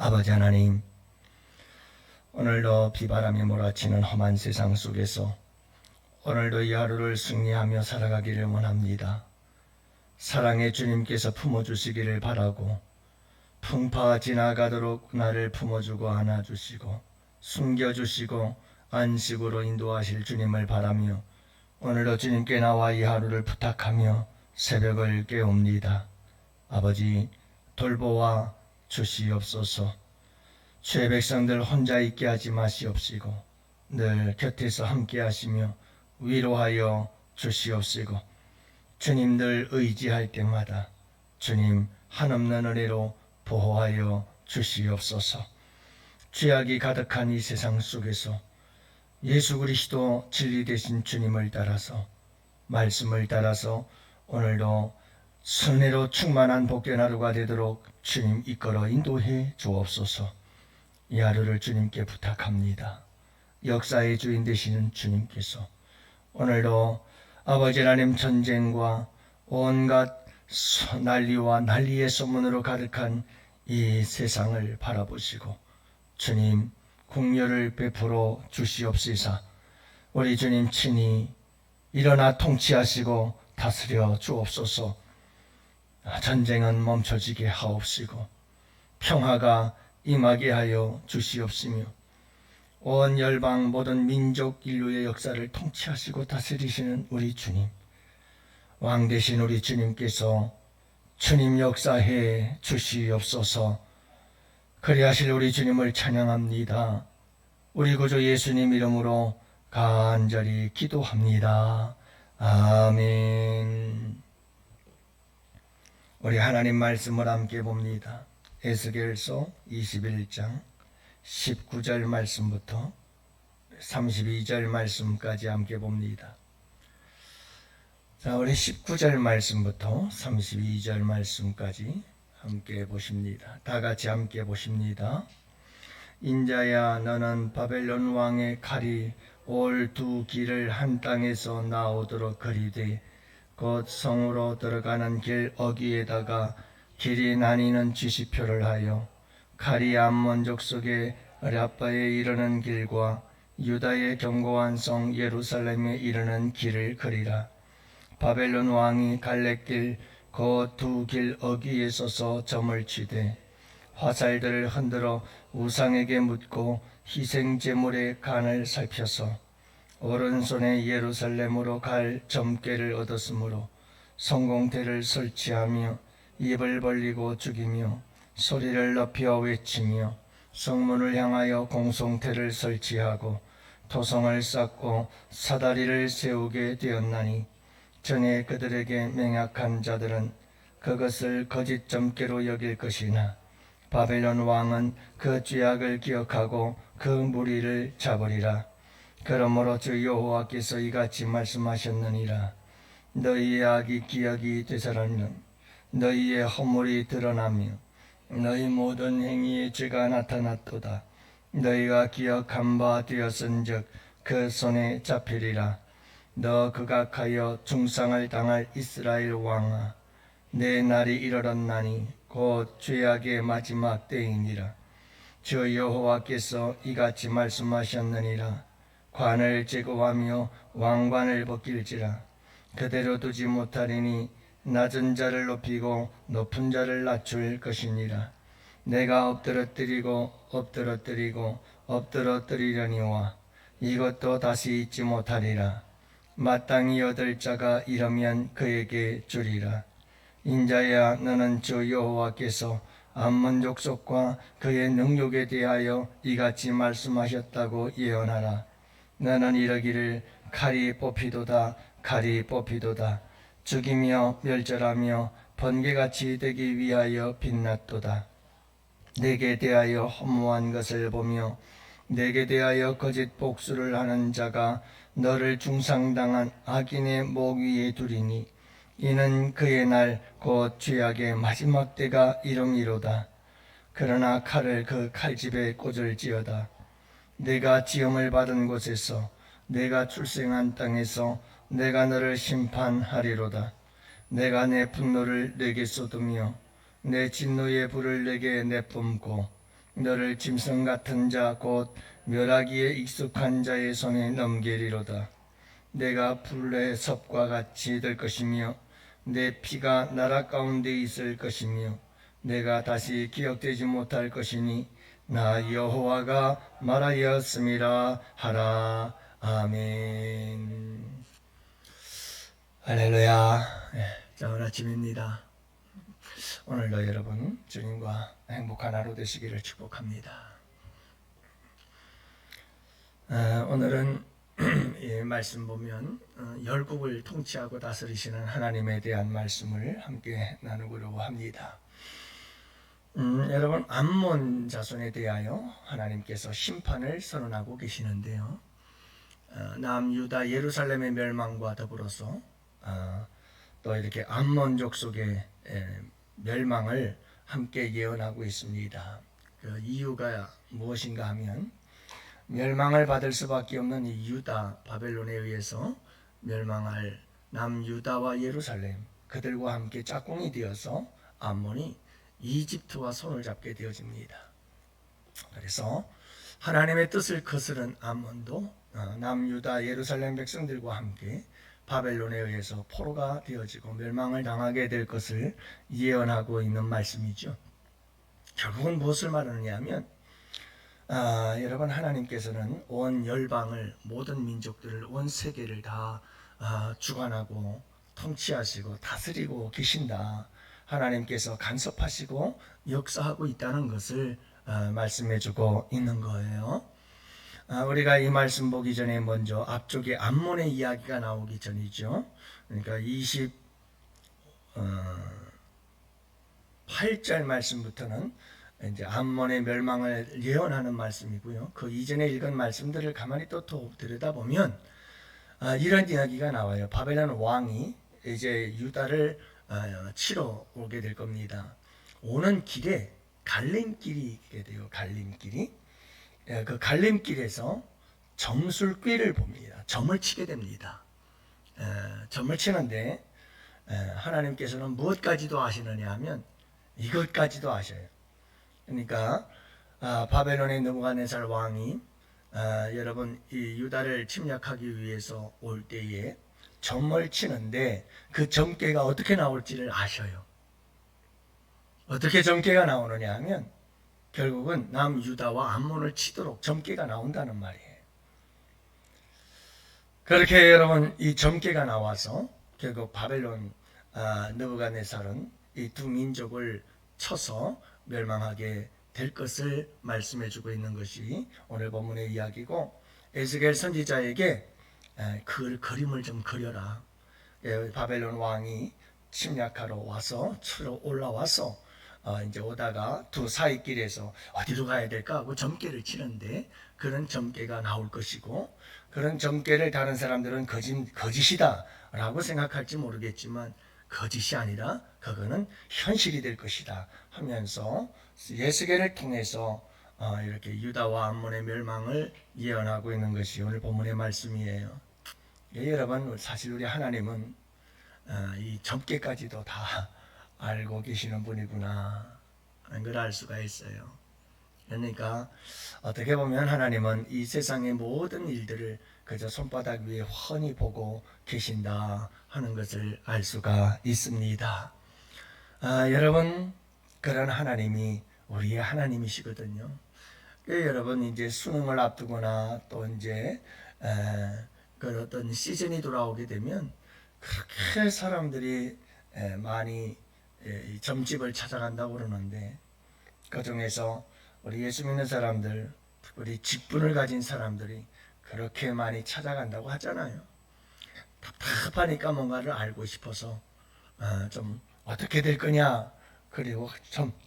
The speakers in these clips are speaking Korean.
아버지 하나님, 오늘도 비바람이 몰아치는 험한 세상 속에서 오늘도 이 하루를 승리하며 살아가기를 원합니다. 사랑의 주님께서 품어주시기를 바라고 풍파가 지나가도록 나를 품어주고 안아주시고 숨겨주시고 안식으로 인도하실 주님을 바라며 오늘도 주님께 나와 이 하루를 부탁하며 새벽을 깨웁니다. 아버지, 돌보아 주시옵소서. 주의 백성들 혼자 있게 하지 마시옵시고 늘 곁에서 함께 하시며 위로하여 주시옵시고 주님들 의지할 때마다 주님 한없는 은혜로 보호하여 주시옵소서. 죄악이 가득한 이 세상 속에서 예수 그리스도 진리 되신 주님을 따라서 말씀을 따라서 오늘도 순회로 충만한 복된 하루가 되도록 주님 이끌어 인도해 주옵소서. 이 하루를 주님께 부탁합니다. 역사의 주인 되시는 주님께서 오늘도 아버지 하나님 전쟁과 온갖 난리와 난리의 소문으로 가득한 이 세상을 바라보시고 주님 국렬을 베풀어 주시옵시사. 우리 주님 친히 일어나 통치하시고 다스려 주옵소서. 전쟁은 멈춰지게 하옵시고 평화가 임하게 하여 주시옵시며 온 열방 모든 민족 인류의 역사를 통치하시고 다스리시는 우리 주님, 왕 되신 우리 주님께서 주님 역사해 주시옵소서. 그리하실 우리 주님을 찬양합니다. 우리 구주 예수님 이름으로 간절히 기도합니다. 아멘. 우리 하나님 말씀을 함께 봅니다. 에스겔서 21장 19절 말씀부터 32절 말씀까지 함께 봅니다. 자, 우리 19절 말씀부터 32절 말씀까지 함께 보십니다. 다 같이 함께 보십니다. 인자야, 너는 바벨론 왕의 칼이 올 두 길을 한 땅에서 나오도록 그리되 곧 성으로 들어가는 길 어귀에다가 길이 나뉘는 지시표를 하여 칼이 암몬 족속의 라빠에 이르는 길과 유다의 견고한 성 예루살렘에 이르는 길을 그리라. 바벨론 왕이 갈래길 그 두 길 어귀에 서서 점을 치되 화살들을 흔들어 우상에게 묻고 희생 제물의 간을 살펴서 오른손에 예루살렘으로 갈 점괘를 얻었으므로 성공대를 설치하며 입을 벌리고 죽이며 소리를 높여 외치며 성문을 향하여 공성대를 설치하고 토성을 쌓고 사다리를 세우게 되었나니 전에 그들에게 맹약한 자들은 그것을 거짓 점괘로 여길 것이나 바벨론 왕은 그 죄악을 기억하고 그 무리를 잡으리라. 그러므로 주 여호와께서 이같이 말씀하셨느니라. 너희의 악이 기억이 되살아나면 너희의 허물이 드러나며 너희 모든 행위의 죄가 나타났도다. 너희가 기억한 바 되었은즉 그 손에 잡히리라. 너 극악하여 중상을 당할 이스라엘 왕아, 내 날이 이르렀나니 곧 죄악의 마지막 때이니라. 주 여호와께서 이같이 말씀하셨느니라. 관을 제거하며 왕관을 벗길지라. 그대로 두지 못하리니 낮은 자를 높이고 높은 자를 낮출 것이니라. 내가 엎드러뜨리고 엎드러뜨리려니와 이것도 다시 잊지 못하리라. 마땅히 얻을 자가 이르면 그에게 주리라. 인자야, 너는 주 여호와께서 암몬 족속과 그의 능력에 대하여 이같이 말씀하셨다고 예언하라. 너는 이르기를 칼이 뽑히도다, 칼이 뽑히도다. 죽이며 멸절하며 번개같이 되기 위하여 빛났도다. 내게 대하여 허무한 것을 보며 내게 대하여 거짓 복수를 하는 자가 너를 중상당한 악인의 목 위에 두리니 이는 그의 날 곧 죄악의 마지막 때가 이름이로다. 그러나 칼을 그 칼집에 꽂을지어다. 내가 지음을 받은 곳에서 내가 출생한 땅에서 내가 너를 심판하리로다. 내가 내 분노를 내게 쏟으며 내 진노의 불을 내게 내뿜고 너를 짐승 같은 자 곧 멸하기에 익숙한 자의 손에 넘기리로다. 내가 불의 섭과 같이 될 것이며 내 피가 나라 가운데 있을 것이며 내가 다시 기억되지 못할 것이니 나 여호와가 말하였음이라 하라. 아멘. 할렐루야. 자, 오늘 아침입니다. 오늘도 여러분 주님과 행복한 하루 되시기를 축복합니다. 오늘은 이 말씀 보면 열국을 통치하고 다스리시는 하나님에 대한 말씀을 함께 나누려고 합니다. 여러분, 암몬 자손에 대하여 하나님께서 심판을 선언하고 계시는데요. 남유다 예루살렘의 멸망과 더불어서 또 이렇게 암몬 족속의 멸망을 함께 예언하고 있습니다. 그 이유가 무엇인가 하면 멸망을 받을 수밖에 없는 이 유다 바벨론에 의해서 멸망할 남유다와 예루살렘 그들과 함께 짝꿍이 되어서 암몬이 이집트와 손을 잡게 되어집니다. 그래서 하나님의 뜻을 거스른 암몬도 남유다 예루살렘 백성들과 함께 바벨론에 의해서 포로가 되어지고 멸망을 당하게 될 것을 예언하고 있는 말씀이죠. 결국은 무엇을 말하느냐 하면 여러분, 하나님께서는 온 열방을, 모든 민족들을, 온 세계를 다 주관하고 통치하시고 다스리고 계신다. 하나님께서 간섭하시고 역사하고 있다는 것을 말씀해주고 있는 거예요. 우리가 이 말씀 보기 전에 먼저 앞쪽에 암몬의 이야기가 나오기 전이죠. 그러니까 28절 말씀부터는 이제 암몬의 멸망을 예언하는 말씀이고요. 그 이전에 읽은 말씀들을 가만히 또 들여다보면 이런 이야기가 나와요. 바벨론 왕이 이제 유다를 치러 오게 될 겁니다. 오는 길에 갈림길이 있게 돼요. 갈림길이. 그 갈림길에서 점술꾀를 봅니다. 점을 치게 됩니다. 점을 치는데 하나님께서는 무엇까지도 아시느냐 하면 이것까지도 아셔요. 그러니까 바벨론의 느부갓네살 왕이 여러분 이 유다를 침략하기 위해서 올 때에 점을 치는데 그 점괘가 어떻게 나올지를 아셔요. 어떻게 점괘가 나오느냐 하면 결국은 남유다와 암몬을 치도록 점괘가 나온다는 말이에요. 그렇게 여러분 이 점괘가 나와서 결국 바벨론 느부갓네살은 이 두 민족을 쳐서 멸망하게 될 것을 말씀해주고 있는 것이 오늘 본문의 이야기고, 에스겔 선지자에게 그 그림을 좀 그려라. 바벨론 왕이 침략하러 와서 치러 올라와서 이제 오다가 두 사이길에서 어디로 가야 될까 하고 점괘를 치는데 그런 점괘가 나올 것이고, 그런 점괘를 다른 사람들은 거짓이다 라고 생각할지 모르겠지만 거짓이 아니라 그거는 현실이 될 것이다 하면서 에스겔을 통해서 이렇게 유다와 암몬의 멸망을 예언하고 있는 것이 오늘 본문의 말씀이에요. 여러분, 사실 우리 하나님은 이 점괘까지도 다 알고 계시는 분이구나 하는 걸 알 수가 있어요. 그러니까 어떻게 보면 하나님은 이 세상의 모든 일들을 그저 손바닥 위에 훤히 보고 계신다 하는 것을 알 수가 있습니다. 여러분, 그런 하나님이 우리의 하나님이시거든요. 여러분 이제 수능을 앞두거나 또 이제 그 어떤 시즌이 돌아오게 되면 그렇게 사람들이 많이 점집을 찾아간다고 그러는데, 그 중에서 우리 예수 믿는 사람들, 우리 직분을 가진 사람들이 그렇게 많이 찾아간다고 하잖아요. 답답하니까 뭔가를 알고 싶어서 좀 어떻게 될 거냐, 그리고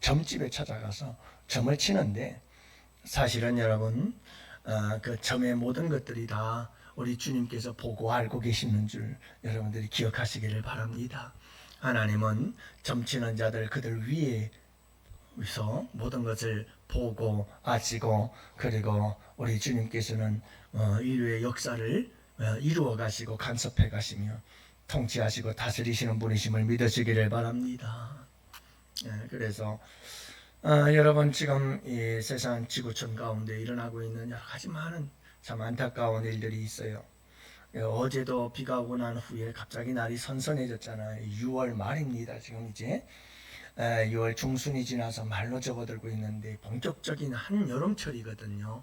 점집에 찾아가서 점을 치는데, 사실은 여러분 그 점의 모든 것들이 다 우리 주님께서 보고 알고 계시는 줄 여러분들이 기억하시기를 바랍니다. 하나님은 점치는 자들 그들 위에서 모든 것을 보고 아시고, 그리고 우리 주님께서는 인류의 역사를 이루어 가시고 간섭해 가시며 통치하시고 다스리시는 분이심을 믿으시기를 바랍니다. 그래서 여러분 지금 이 세상 지구촌 가운데 일어나고 있는 여러 가지 많은 참 안타까운 일들이 있어요. 어제도 비가 오고 난 후에 갑자기 날이 선선해졌잖아요. 6월 말입니다. 지금 이제 6월 중순이 지나서 말로 접어들고 있는데 본격적인 한여름철이거든요.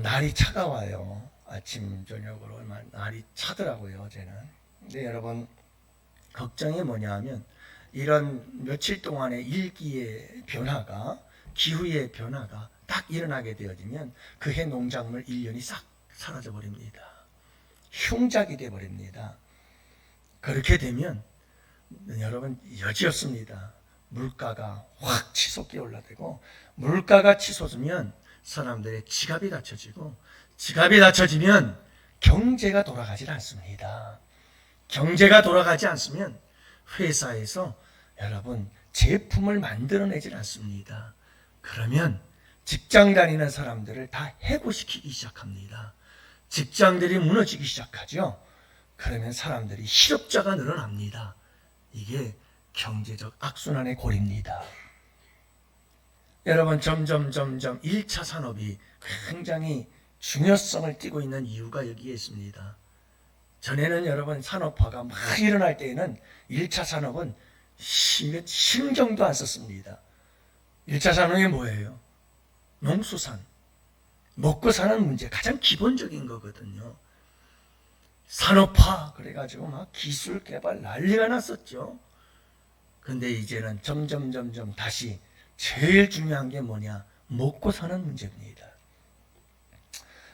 날이 차가워요. 아침 저녁으로 날이 차더라고요. 어제는. 근데 여러분 걱정이 뭐냐 하면 이런 며칠 동안의 일기의 변화가, 기후의 변화가 딱 일어나게 되어지면 그 해 농작물 1년이 싹 사라져 버립니다. 흉작이 돼 버립니다. 그렇게 되면 여러분 여지없습니다. 물가가 확 치솟게 올라되고, 물가가 치솟으면 사람들의 지갑이 닫혀지고, 지갑이 닫혀지면 경제가 돌아가지 않습니다. 경제가 돌아가지 않으면 회사에서 여러분 제품을 만들어내질 않습니다. 그러면 직장 다니는 사람들을 다 해고시키기 시작합니다. 직장들이 무너지기 시작하죠. 그러면 사람들이 실업자가 늘어납니다. 이게 경제적 악순환의 고리입니다. 여러분 점점 1차 산업이 굉장히 중요성을 띠고 있는 이유가 여기에 있습니다. 전에는 여러분 산업화가 막 일어날 때에는 1차 산업은 신경도 안 썼습니다. 1차 산업이 뭐예요? 농수산, 먹고 사는 문제, 가장 기본적인 거거든요. 산업화 그래가지고 막 기술 개발 난리가 났었죠. 근데 이제는 점점 다시 제일 중요한 게 뭐냐? 먹고 사는 문제입니다.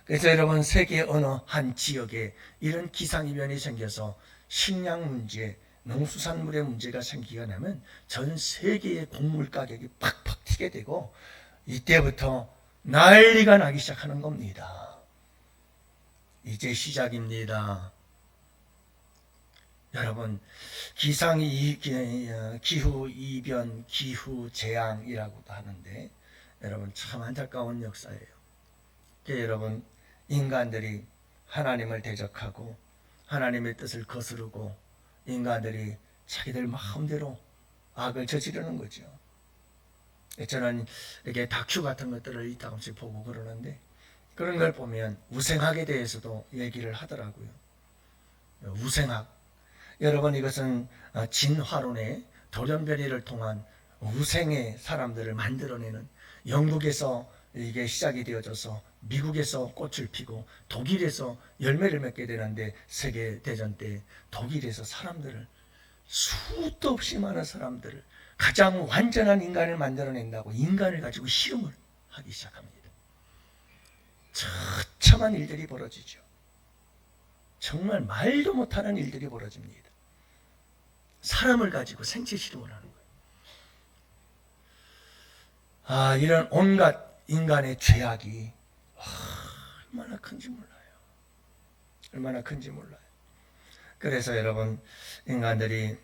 그래서 여러분 세계 어느 한 지역에 이런 기상이변이 생겨서 식량 문제, 농수산물의 문제가 생기게 되면 전 세계의 곡물 가격이 팍팍 튀게 되고, 이때부터 난리가 나기 시작하는 겁니다. 이제 시작입니다. 여러분 기후 이변, 기후 재앙이라고도 하는데 여러분 참 안타까운 역사예요. 여러분 인간들이 하나님을 대적하고 하나님의 뜻을 거스르고 인간들이 자기들 마음대로 악을 저지르는 거죠. 저는 이렇게 다큐 같은 것들을 이따금씩 보고 그러는데, 그런 걸 보면 우생학에 대해서도 얘기를 하더라고요. 우생학. 여러분 이것은 진화론의 돌연변이를 통한 우생의 사람들을 만들어내는, 영국에서 이게 시작이 되어져서 미국에서 꽃을 피고 독일에서 열매를 맺게 되는데, 세계대전 때 독일에서 사람들을, 수도 없이 많은 사람들을, 가장 완전한 인간을 만들어낸다고 인간을 가지고 실험을 하기 시작합니다. 처참한 일들이 벌어지죠. 정말 말도 못하는 일들이 벌어집니다. 사람을 가지고 생체 실험을 하는 거예요. 이런 온갖 인간의 죄악이 얼마나 큰지 몰라요. 얼마나 큰지 몰라요. 그래서 여러분 인간들이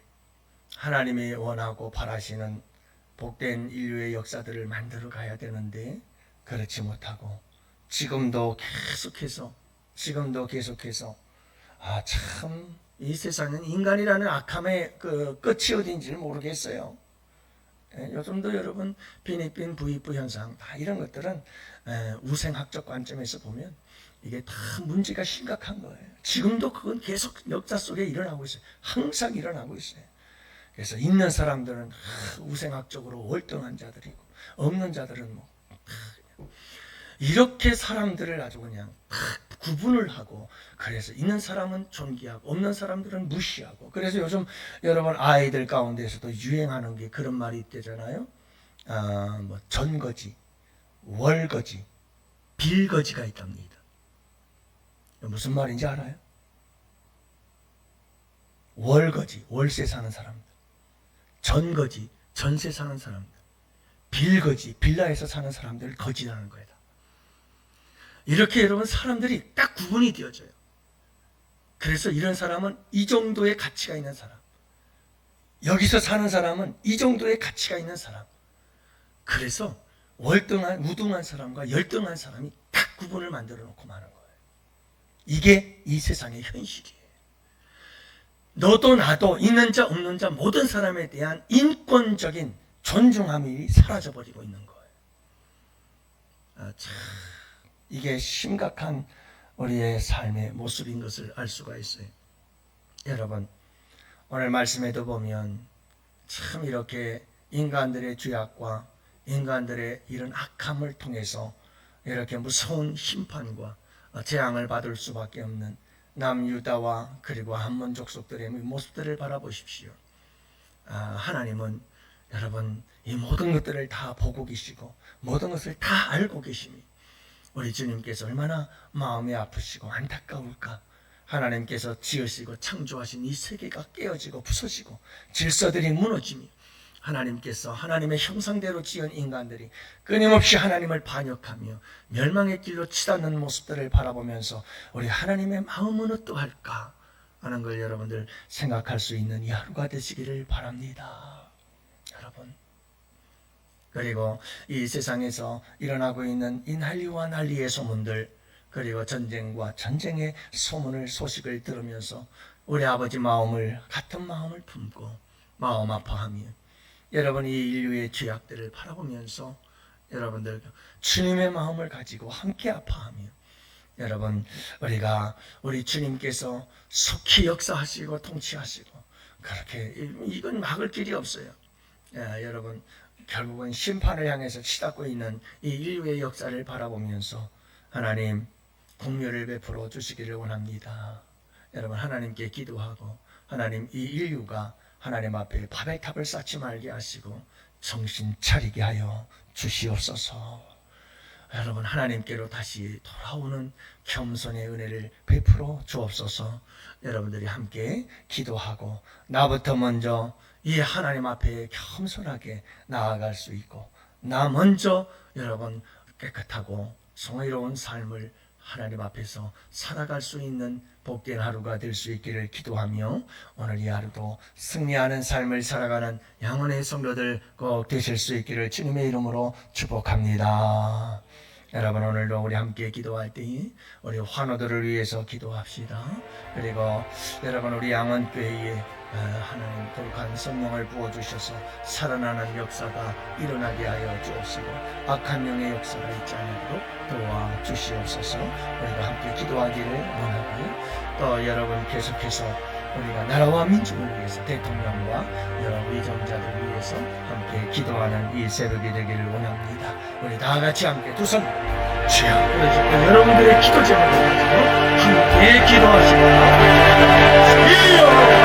하나님이 원하고 바라시는 복된 인류의 역사들을 만들어 가야 되는데 그렇지 못하고 지금도 계속해서 참 이 세상은 인간이라는 악함의 그 끝이 어딘지를 모르겠어요. 요즘도 여러분 필리핀 부익부 현상 다 이런 것들은 우생학적 관점에서 보면 이게 다 문제가 심각한 거예요. 지금도 그건 계속 역사 속에 일어나고 있어요. 항상 일어나고 있어요. 그래서 있는 사람들은 우생학적으로 월등한 자들이고 없는 자들은 뭐 이렇게 사람들을 아주 그냥 구분을 하고, 그래서 있는 사람은 존귀하고 없는 사람들은 무시하고. 그래서 요즘 여러분 아이들 가운데서도 유행하는 게 그런 말이 있대잖아요. 뭐 전거지, 월거지, 빌거지가 있답니다. 무슨 말인지 알아요? 월거지, 월세 사는 사람들, 전거지, 전세 사는 사람들, 빌거지, 빌라에서 사는 사람들을 거지라는 거예요. 이렇게 여러분 사람들이 딱 구분이 되어져요. 그래서 이런 사람은 이 정도의 가치가 있는 사람, 여기서 사는 사람은 이 정도의 가치가 있는 사람. 그래서 월등한 우등한 사람과 열등한 사람이 딱 구분을 만들어 놓고 마는 거예요. 이게 이 세상의 현실이에요. 너도 나도 있는 자 없는 자 모든 사람에 대한 인권적인 존중함이 사라져버리고 있는 거예요. 참 이게 심각한 우리의 삶의 모습인 것을 알 수가 있어요. 여러분, 오늘 말씀에도 보면 참 이렇게 인간들의 죄악과 인간들의 이런 악함을 통해서 이렇게 무서운 심판과 재앙을 받을 수밖에 없는 남유다와 그리고 한문 족속들의 모습들을 바라보십시오. 하나님은 여러분 이 모든 것들을 다 보고 계시고 모든 것을 다 알고 계심이 우리 주님께서 얼마나 마음이 아프시고 안타까울까. 하나님께서 지으시고 창조하신 이 세계가 깨어지고 부서지고 질서들이 무너지며 하나님께서 하나님의 형상대로 지은 인간들이 끊임없이 하나님을 반역하며 멸망의 길로 치닫는 모습들을 바라보면서 우리 하나님의 마음은 어떠할까 하는 걸 여러분들 생각할 수 있는 이 하루가 되시기를 바랍니다. 여러분, 그리고 이 세상에서 일어나고 있는 이 난리와 난리의 소문들, 그리고 전쟁과 전쟁의 소식을 들으면서 우리 아버지 같은 마음을 품고 마음 아파하며 여러분 이 인류의 죄악들을 바라보면서 여러분들 주님의 마음을 가지고 함께 아파하며 여러분 우리 주님께서 속히 역사하시고 통치하시고 그렇게 이건 막을 길이 없어요. 여러분 결국은 심판을 향해서 치닫고 있는 이 인류의 역사를 바라보면서 하나님 긍휼을 베풀어 주시기를 원합니다. 여러분 하나님께 기도하고 하나님 이 인류가 하나님 앞에 바벨탑을 쌓지 말게 하시고 정신 차리게 하여 주시옵소서. 여러분 하나님께로 다시 돌아오는 겸손의 은혜를 베풀어 주옵소서. 여러분들이 함께 기도하고 나부터 먼저 이 하나님 앞에 겸손하게 나아갈 수 있고 나 먼저 여러분 깨끗하고 성의로운 삶을 하나님 앞에서 살아갈 수 있는 복된 하루가 될 수 있기를 기도하며 오늘 이 하루도 승리하는 삶을 살아가는 영혼의 성도들 꼭 되실 수 있기를 주님의 이름으로 축복합니다. 여러분 오늘도 우리 함께 기도할 때에 우리 환우들을 위해서 기도합시다. 그리고 여러분 우리 양원교회에 하나님 거룩한 성령을 부어주셔서 살아나는 역사가 일어나게 하여 주옵시고 악한 영의 역사가 있지 않도록 도와주시옵소서. 우리가 함께 기도하기를 원하고요. 또 여러분 계속해서 우리가 나라와 민족을 위해서 대통령과 여러 위정자들을 위해서 함께 기도하는 이 새벽이 되기를 원합니다. 우리 다 같이 함께 두 손 주여 여러분들의 기도 제목을 가지고 함께 기도하시고